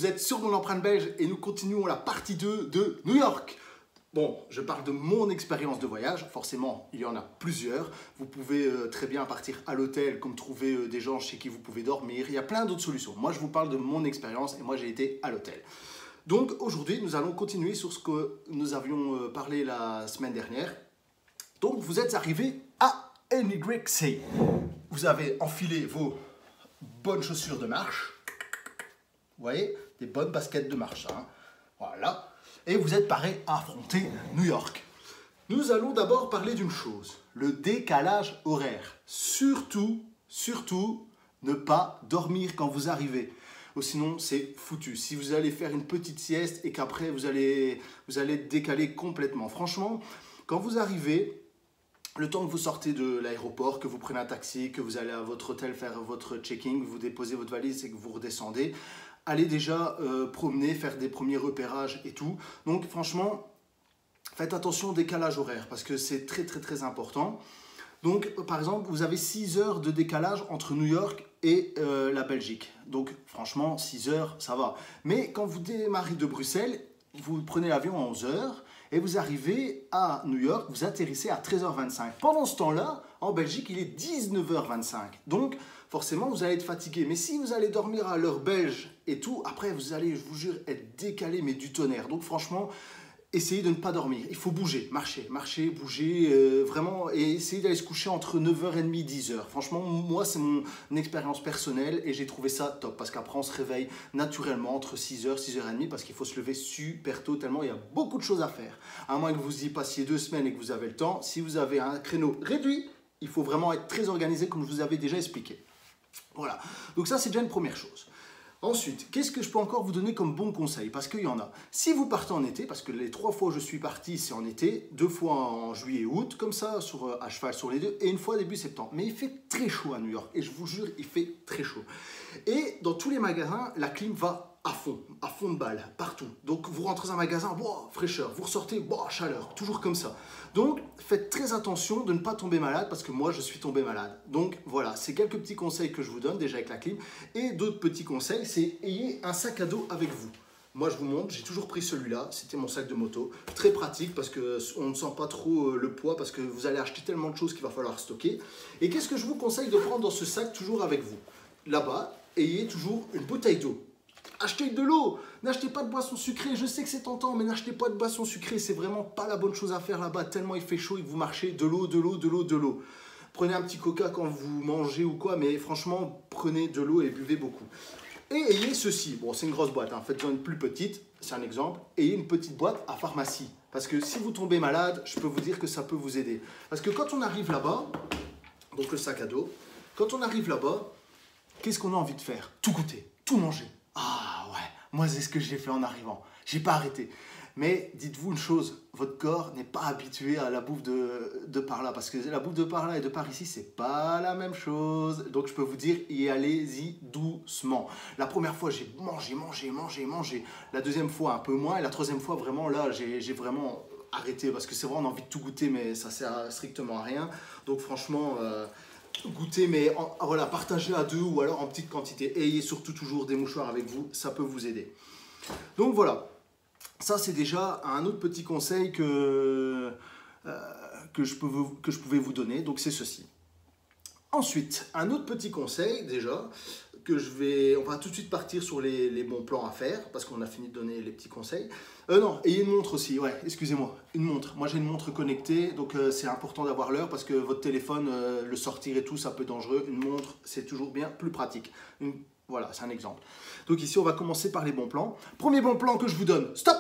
vous êtes sur Mon Empreinte Belge et nous continuons la partie 2 de New York. Bon, je parle de mon expérience de voyage, forcément il y en a plusieurs. Vous pouvez très bien partir à l'hôtel, comme trouver des gens chez qui vous pouvez dormir. Il y a plein d'autres solutions. Moi je vous parle de mon expérience et moi j'ai été à l'hôtel. Donc aujourd'hui nous allons continuer sur ce que nous avions parlé la semaine dernière. Donc vous êtes arrivé à NYC. Vous avez enfilé vos bonnes chaussures de marche. Vous voyez, des bonnes baskets de marche. Hein. Voilà. Et vous êtes paré à affronter New York. Nous allons d'abord parler d'une chose, le décalage horaire. Surtout, ne pas dormir quand vous arrivez. Ou sinon, c'est foutu. Si vous allez faire une petite sieste et qu'après, vous allez décaler complètement. Franchement, quand vous arrivez, le temps que vous sortez de l'aéroport, que vous prenez un taxi, que vous allez à votre hôtel faire votre check-in, vous déposez votre valise et que vous redescendez, allez déjà promener, faire des premiers repérages et tout. Donc franchement, faites attention au décalage horaire parce que c'est très important. Donc par exemple, vous avez 6 heures de décalage entre New York et la Belgique. Donc franchement, 6 heures, ça va. Mais quand vous démarrez de Bruxelles, vous prenez l'avion à 11 heures et vous arrivez à New York, vous atterrissez à 13h25. Pendant ce temps-là, en Belgique, il est 19h25. Donc forcément, vous allez être fatigué. Mais si vous allez dormir à l'heure belge et tout, après, vous allez, je vous jure, être décalé, mais du tonnerre. Donc, franchement, essayez de ne pas dormir. Il faut bouger, marcher, bouger, vraiment, et essayez d'aller se coucher entre 9h30 et 10h. Franchement, moi, c'est mon expérience personnelle et j'ai trouvé ça top. Parce qu'après, on se réveille naturellement entre 6h, 6h30 parce qu'il faut se lever super tôt, tellement il y a beaucoup de choses à faire. À moins que vous y passiez 2 semaines et que vous avez le temps, si vous avez un créneau réduit, il faut vraiment être très organisé comme je vous avais déjà expliqué. Voilà, donc ça c'est déjà une première chose. Ensuite, qu'est-ce que je peux encore vous donner comme bon conseil? Parce qu'il y en a. Si vous partez en été, parce que les 3 fois où je suis parti c'est en été, 2 fois en juillet et août, comme ça, à cheval sur les 2, et une fois début septembre. Mais il fait très chaud à New York, et je vous jure, il fait très chaud. Et dans tous les magasins, la clim va à fond de balle, partout. Donc vous rentrez dans un magasin, wow, fraîcheur, vous ressortez, wow, chaleur, toujours comme ça. Donc faites très attention de ne pas tomber malade parce que moi je suis tombé malade. Donc voilà, c'est quelques petits conseils que je vous donne déjà avec la clim. Et d'autres petits conseils, c'est ayez un sac à dos avec vous. Moi je vous montre, j'ai toujours pris celui-là, c'était mon sac de moto. Très pratique parce qu'on ne sent pas trop le poids parce que vous allez acheter tellement de choses qu'il va falloir stocker. Et qu'est-ce que je vous conseille de prendre dans ce sac toujours avec vous? Là-bas, ayez toujours une bouteille d'eau. Achetez de l'eau, n'achetez pas de boisson sucrée, je sais que c'est tentant, mais n'achetez pas de boisson sucrée, c'est vraiment pas la bonne chose à faire là-bas, tellement il fait chaud et que vous marchez de l'eau. Prenez un petit coca quand vous mangez ou quoi, mais franchement, prenez de l'eau et buvez beaucoup. Et ayez ceci, bon c'est une grosse boîte, hein. Faites-en une plus petite, c'est un exemple, ayez une petite boîte à pharmacie, parce que si vous tombez malade, je peux vous dire que ça peut vous aider. Parce que quand on arrive là-bas, donc le sac à dos, quand on arrive là-bas, qu'est-ce qu'on a envie de faire? Tout goûter, tout manger. Ah ouais, moi c'est ce que j'ai fait en arrivant. J'ai pas arrêté. Mais dites-vous une chose, votre corps n'est pas habitué à la bouffe de par là. Parce que la bouffe de par là et de par ici, c'est pas la même chose. Donc je peux vous dire, y allez-y doucement. La première fois, j'ai mangé. La deuxième fois, un peu moins. Et la troisième fois, vraiment, là, j'ai vraiment arrêté. Parce que c'est vrai, on a envie de tout goûter, mais ça sert strictement à rien. Donc franchement... goûter, mais voilà, partagez à 2 ou alors en petite quantité. Ayez surtout toujours des mouchoirs avec vous, ça peut vous aider. Donc voilà, ça c'est déjà un autre petit conseil que je pouvais vous donner, donc c'est ceci. Ensuite, un autre petit conseil déjà, on va tout de suite partir sur les bons plans à faire, parce qu'on a fini de donner les petits conseils. Non, ayez une montre aussi, ouais, excusez-moi, une montre. Moi j'ai une montre connectée, donc c'est important d'avoir l'heure, parce que votre téléphone, le sortir et tout, ça peut être dangereux. Une montre, c'est toujours bien plus pratique. Voilà, c'est un exemple. Donc ici, on va commencer par les bons plans. Premier bon plan que je vous donne, stop!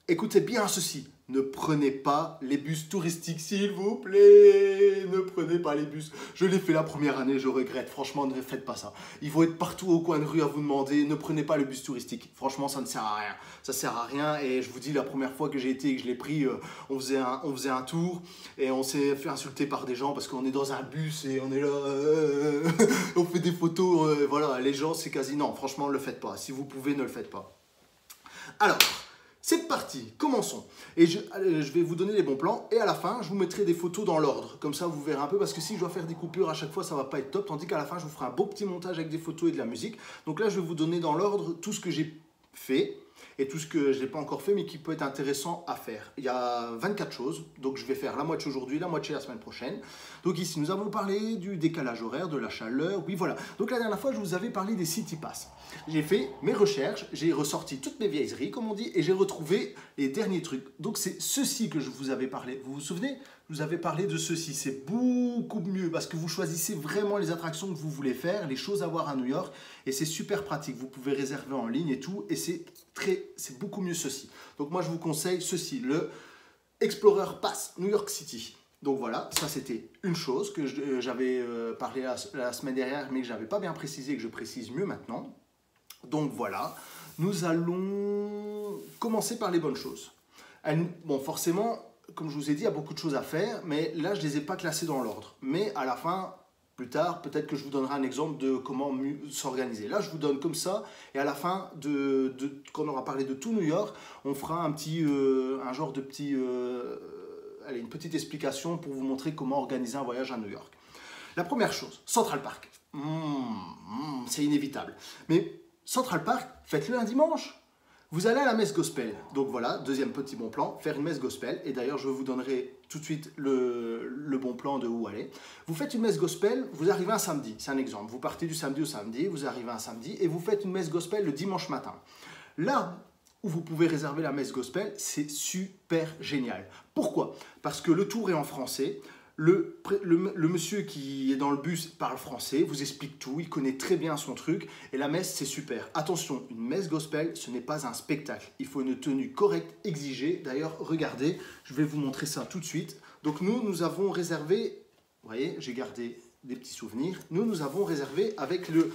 Écoutez bien ceci. Ne prenez pas les bus touristiques, s'il vous plaît. Ne prenez pas les bus. Je l'ai fait la première année, je regrette. Franchement, ne faites pas ça. Ils vont être partout au coin de rue à vous demander. Ne prenez pas le bus touristique. Franchement, ça ne sert à rien. Ça sert à rien. Et je vous dis, la première fois que j'ai été et que je l'ai pris, on faisait un tour et on s'est fait insulter par des gens parce qu'on est dans un bus et on est là. On fait des photos. Voilà, les gens, c'est quasi non. Franchement, ne le faites pas. Si vous pouvez, ne le faites pas. Alors... c'est parti, commençons. Et je vais vous donner les bons plans et à la fin, je vous mettrai des photos dans l'ordre. Comme ça, vous verrez un peu parce que si je dois faire des coupures à chaque fois, ça ne va pas être top. Tandis qu'à la fin, je vous ferai un beau petit montage avec des photos et de la musique. Donc là, je vais vous donner dans l'ordre tout ce que j'ai fait et tout ce que je n'ai pas encore fait mais qui peut être intéressant à faire. Il y a 24 choses, donc je vais faire la moitié aujourd'hui, la moitié la semaine prochaine. Donc ici, nous avons parlé du décalage horaire, de la chaleur, oui voilà. Donc la dernière fois, je vous avais parlé des City Pass. J'ai fait mes recherches, j'ai ressorti toutes mes vieilleries, comme on dit, et j'ai retrouvé les derniers trucs. Donc c'est ceci que je vous avais parlé. Vous vous souvenez? Je vous avais parlé de ceci. C'est beaucoup mieux parce que vous choisissez vraiment les attractions que vous voulez faire, les choses à voir à New York, et c'est super pratique. Vous pouvez réserver en ligne et tout, et c'est beaucoup mieux ceci. Donc moi, je vous conseille ceci, le Explorer Pass New York City. Donc voilà, ça c'était une chose que j'avais parlé la semaine dernière, mais que je n'avais pas bien précisé et que je précise mieux maintenant. Donc voilà, nous allons commencer par les bonnes choses. Bon, forcément, comme je vous ai dit, il y a beaucoup de choses à faire, mais là, je ne les ai pas classées dans l'ordre. Mais à la fin, plus tard, peut-être que je vous donnerai un exemple de comment s'organiser. Là, je vous donne comme ça, et à la fin, quand on aura parlé de tout New York, on fera un genre de petit... allez, une petite explication pour vous montrer comment organiser un voyage à New York. La première chose, Central Park. C'est inévitable. Mais Central Park, faites-le un dimanche. Vous allez à la messe gospel. Donc voilà, deuxième petit bon plan, faire une messe gospel. Et d'ailleurs, je vous donnerai tout de suite le bon plan de où aller. Vous faites une messe gospel, vous arrivez un samedi. C'est un exemple. Vous partez du samedi au samedi, vous arrivez un samedi et vous faites une messe gospel le dimanche matin. Là où vous pouvez réserver la messe gospel, c'est super génial. Pourquoi? Parce que le tour est en français. Le monsieur qui est dans le bus parle français, vous explique tout, il connaît très bien son truc et la messe c'est super. Attention, une messe gospel ce n'est pas un spectacle, il faut une tenue correcte exigée. D'ailleurs regardez, je vais vous montrer ça tout de suite. Donc nous avons réservé, vous voyez j'ai gardé des petits souvenirs, nous avons réservé avec le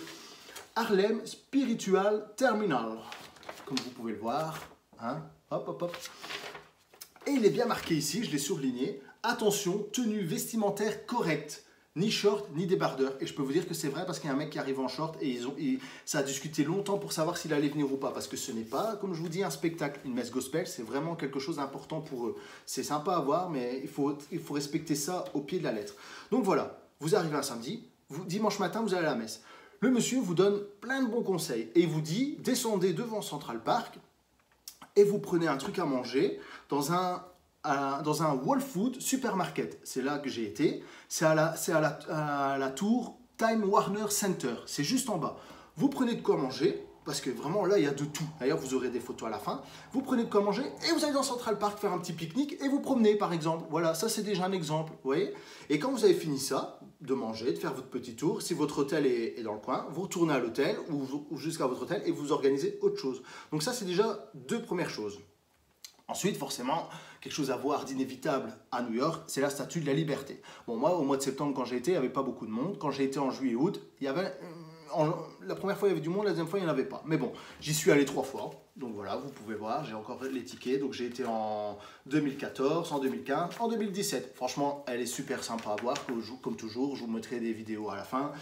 Harlem Spiritual Terminal, comme vous pouvez le voir, hein, hop hop hop. Et il est bien marqué ici, je l'ai surligné. Attention, tenue vestimentaire correcte, ni short ni débardeur. Et je peux vous dire que c'est vrai parce qu'il y a un mec qui arrive en short et ça a discuté longtemps pour savoir s'il allait venir ou pas. Parce que ce n'est pas, comme je vous dis, un spectacle. Une messe gospel, c'est vraiment quelque chose d'important pour eux. C'est sympa à voir, mais il faut respecter ça au pied de la lettre. Donc voilà, vous arrivez un samedi, dimanche matin, vous allez à la messe. Le monsieur vous donne plein de bons conseils et il vous dit, descendez devant Central Park et vous prenez un truc à manger dans un Whole Food supermarket. C'est là que j'ai été. C'est à la tour Time Warner Center. C'est juste en bas. Vous prenez de quoi manger, parce que vraiment là, il y a de tout. D'ailleurs, vous aurez des photos à la fin. Vous prenez de quoi manger et vous allez dans Central Park faire un petit pique-nique et vous promenez, par exemple. Voilà, ça, c'est déjà un exemple. Vous voyez? Et quand vous avez fini ça, de manger, de faire votre petit tour, si votre hôtel est dans le coin, vous retournez à l'hôtel ou jusqu'à votre hôtel et vous organisez autre chose. Donc ça, c'est déjà deux premières choses. Ensuite, forcément, quelque chose à voir d'inévitable à New York, c'est la Statue de la Liberté. Bon, moi, au mois de septembre, quand j'ai été, il n'y avait pas beaucoup de monde. Quand j'ai été en juillet et août, il y avait... la première fois, il y avait du monde, la deuxième fois, il n'y en avait pas. Mais bon, j'y suis allé 3 fois. Donc voilà, vous pouvez voir, j'ai encore les tickets. Donc j'ai été en 2014, en 2015, en 2017. Franchement, elle est super sympa à voir, comme toujours. Je vous mettrai des vidéos à la fin.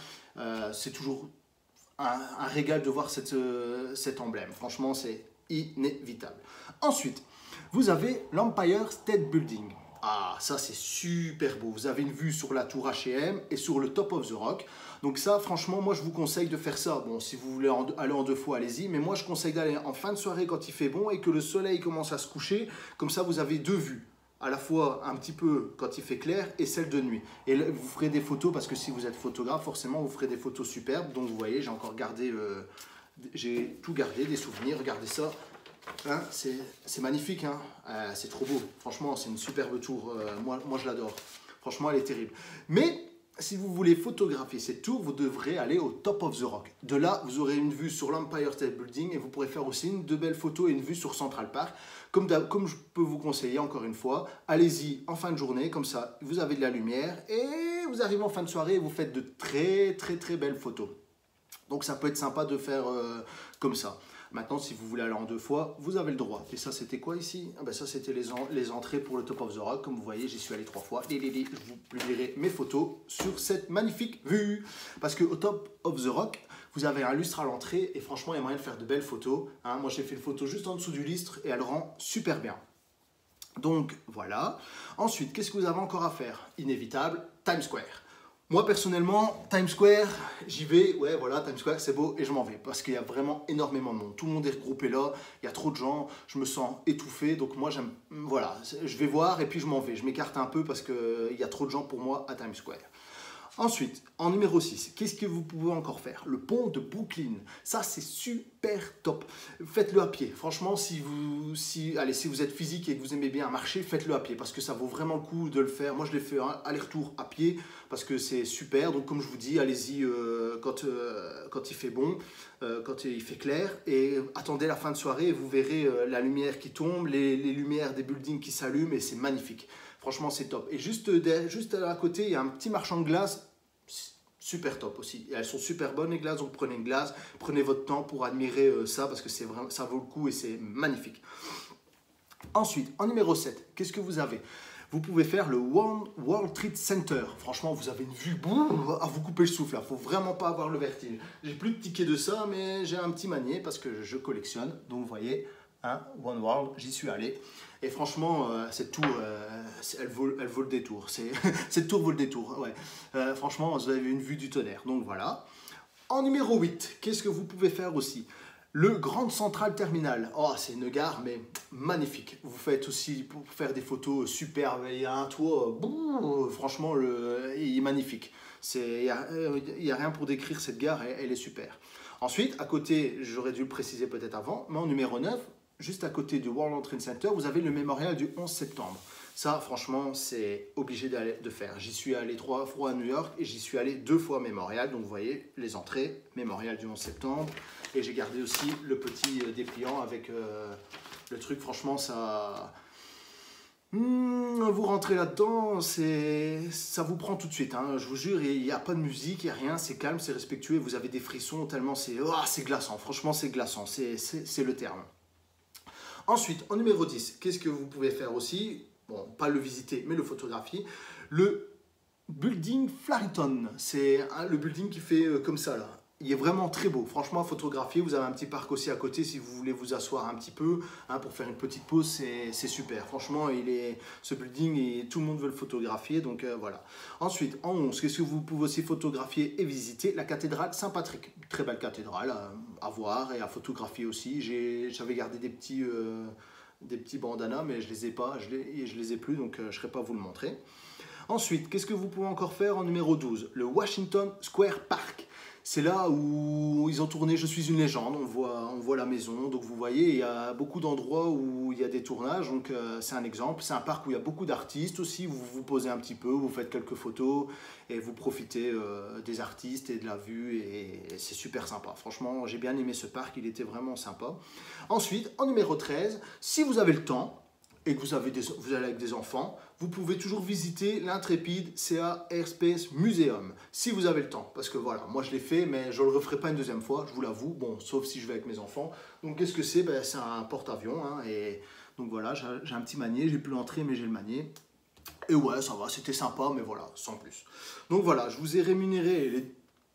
C'est toujours un régal de voir cet emblème. Franchement, c'est inévitable. Ensuite, vous avez l'Empire State Building. Ah, ça c'est super beau. Vous avez une vue sur la tour H&M et sur le Top of the Rock. Donc ça, franchement, moi je vous conseille de faire ça. Bon, si vous voulez aller en 2 fois, allez-y. Mais moi je conseille d'aller en fin de soirée quand il fait bon et que le soleil commence à se coucher. Comme ça, vous avez 2 vues. À la fois un petit peu quand il fait clair et celle de nuit. Et là, vous ferez des photos parce que si vous êtes photographe, forcément vous ferez des photos superbes. Donc vous voyez, j'ai encore gardé, j'ai tout gardé, des souvenirs. Regardez ça. Hein, c'est magnifique, hein. C'est trop beau. Franchement, c'est une superbe tour. Moi, je l'adore. Franchement, elle est terrible. Mais si vous voulez photographier cette tour, vous devrez aller au Top of the Rock. De là, vous aurez une vue sur l'Empire State Building et vous pourrez faire aussi de belles photos et une vue sur Central Park. Comme je peux vous conseiller, encore une fois, allez-y en fin de journée, comme ça, vous avez de la lumière et vous arrivez en fin de soirée et vous faites de très, très, très belles photos. Donc, ça peut être sympa de faire comme ça. Maintenant, si vous voulez aller en 2 fois, vous avez le droit. Et ça, c'était quoi ici? Ah ben ça, c'était les entrées pour le Top of the Rock. Comme vous voyez, j'y suis allé 3 fois. Je vous publierai mes photos sur cette magnifique vue. Parce qu'au Top of the Rock, vous avez un lustre à l'entrée. Et franchement, il y a moyen de faire de belles photos. Hein, moi, j'ai fait une photo juste en dessous du lustre et elle rend super bien. Donc, voilà. Ensuite, qu'est-ce que vous avez encore à faire? Inévitable, Times Square. Moi personnellement, Times Square, j'y vais, ouais voilà, Times Square c'est beau et je m'en vais parce qu'il y a vraiment énormément de monde. Tout le monde est regroupé là, il y a trop de gens, je me sens étouffé donc moi j'aime, voilà, je vais voir et puis je m'en vais. Je m'écarte un peu parce qu'il y a trop de gens pour moi à Times Square. Ensuite, en numéro 6, qu'est-ce que vous pouvez encore faire? Le pont de Brooklyn. Ça, c'est super top. Faites-le à pied. Franchement, si vous êtes physique et que vous aimez bien marcher, faites-le à pied parce que ça vaut vraiment le coup de le faire. Moi, je l'ai fait aller-retour à pied parce que c'est super. Donc, comme je vous dis, allez-y quand il fait bon, quand il fait clair et attendez la fin de soirée et vous verrez la lumière qui tombe, les lumières des buildings qui s'allument et c'est magnifique. Franchement, c'est top. Et juste à côté, il y a un petit marchand de glace. Super top aussi. Et elles sont super bonnes les glaces, donc prenez une glace, prenez votre temps pour admirer ça parce que ça vaut le coup et c'est magnifique. Ensuite, en numéro 7, qu'est-ce que vous avez? Vous pouvez faire le World Trade Center. Franchement, vous avez une vue à vous couper le souffle. Il ne faut vraiment pas avoir le vertige. J'ai plus de tickets de ça, mais j'ai un petit manier parce que je collectionne. Donc vous voyez, hein, One World, j'y suis allé. Et franchement, cette tour, elle vaut le détour. Cette tour vaut le détour. Ouais. Franchement, vous avez une vue du tonnerre. Donc voilà. En numéro 8, qu'est-ce que vous pouvez faire aussi? Le Grand Central Terminal. Oh, c'est une gare, mais magnifique. Vous faites aussi pour faire des photos superbes. Il y a un toit, franchement, il est magnifique. Il n'y a rien pour décrire cette gare, elle est super. Ensuite, à côté, j'aurais dû le préciser peut-être avant, mais en numéro 9, juste à côté du World Trade Center, vous avez le mémorial du 11 septembre. Ça, franchement, c'est obligé de faire. J'y suis allé 3 fois à New York et j'y suis allé 2 fois à Mémorial. Donc, vous voyez, les entrées, mémorial du 11 septembre. Et j'ai gardé aussi le petit dépliant avec le truc. Franchement, ça... vous rentrez là-dedans, ça vous prend tout de suite. Hein. Je vous jure, il n'y a pas de musique, il n'y a rien. C'est calme, c'est respectueux. Vous avez des frissons tellement c'est glaçant. Franchement, c'est glaçant. C'est le terme. Ensuite, en numéro 10, qu'est-ce que vous pouvez faire aussi? Bon, pas le visiter, mais le photographier. Le building Flariton, c'est le building qui fait comme ça là. Il est vraiment très beau, franchement à photographier. Vous avez un petit parc aussi à côté si vous voulez vous asseoir un petit peu pour faire une petite pause, c'est super. Franchement, ce building, tout le monde veut le photographier, donc voilà. Ensuite, en 11, qu'est-ce que vous pouvez aussi photographier et visiter? La cathédrale Saint-Patrick. Très belle cathédrale à voir et à photographier aussi. J'avais gardé des petits bandanas, mais je les ai pas, je les ai plus, donc je ne serai pas vous le montrer. Ensuite, qu'est-ce que vous pouvez encore faire en numéro 12? Le Washington Square Park. C'est là où ils ont tourné Je suis une légende, on voit la maison, donc vous voyez, il y a beaucoup d'endroits où il y a des tournages, donc c'est un exemple. C'est un parc où il y a beaucoup d'artistes aussi, vous vous posez un petit peu, vous faites quelques photos et vous profitez des artistes et de la vue et c'est super sympa. Franchement, j'ai bien aimé ce parc, il était vraiment sympa. Ensuite, en numéro 13, si vous avez le temps, et que vous allez avec des enfants, vous pouvez toujours visiter l'Intrépide CA Airspace Museum, si vous avez le temps. Parce que voilà, moi je l'ai fait, mais je ne le referai pas une deuxième fois, je vous l'avoue, bon, sauf si je vais avec mes enfants. Donc qu'est-ce que c'est? C'est un porte-avions, hein, et donc voilà, j'ai un petit manier, j'ai plus l'entrée, mais j'ai le manier. Et ouais, ça va, c'était sympa, mais voilà, sans plus. Donc voilà, je vous ai rémunéré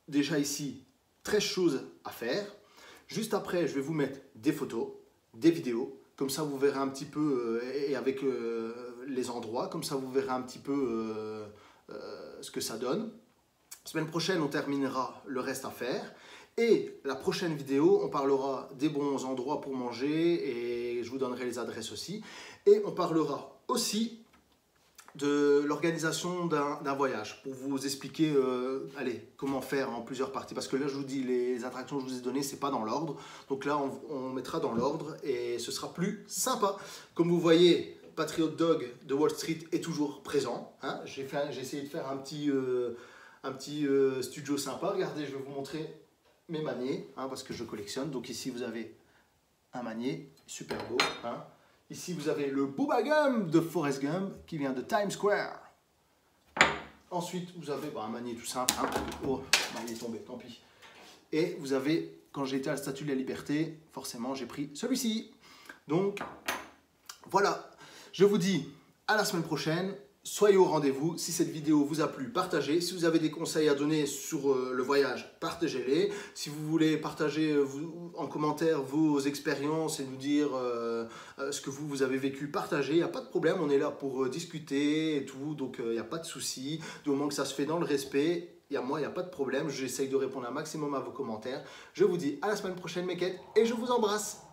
déjà ici 13 choses à faire. Juste après, je vais vous mettre des photos, des vidéos. Comme ça, vous verrez un petit peu, et avec les endroits, comme ça, vous verrez un petit peu ce que ça donne. Semaine prochaine, on terminera le reste à faire. Et la prochaine vidéo, on parlera des bons endroits pour manger et je vous donnerai les adresses aussi. Et on parlera aussi de l'organisation d'un voyage pour vous expliquer comment faire en plusieurs parties, parce que là je vous dis les attractions que je vous ai données c'est pas dans l'ordre, donc là on mettra dans l'ordre et ce sera plus sympa. Comme vous voyez, Patriot Dog de Wall Street est toujours présent, hein. J'ai essayé de faire un petit studio sympa. Regardez, je vais vous montrer mes maniers, hein, parce que je collectionne. Donc ici vous avez un manier super beau, hein. Ici, vous avez le Booba Gump de Forrest Gump qui vient de Times Square. Ensuite, vous avez un manier tout simple. Hein. Oh, il est tombé, tant pis. Et vous avez, quand j'ai été à la Statue de la Liberté, forcément, j'ai pris celui-ci. Donc, voilà. Je vous dis à la semaine prochaine. Soyez au rendez-vous. Si cette vidéo vous a plu, partagez. Si vous avez des conseils à donner sur le voyage, partagez-les. Si vous voulez partager en commentaire vos expériences et nous dire ce que vous avez vécu, partagez. Il n'y a pas de problème, on est là pour discuter et tout. Donc il n'y a pas de souci. Du moment que ça se fait dans le respect, moi, il n'y a pas de problème. J'essaye de répondre un maximum à vos commentaires. Je vous dis à la semaine prochaine, mes quêtes, et je vous embrasse.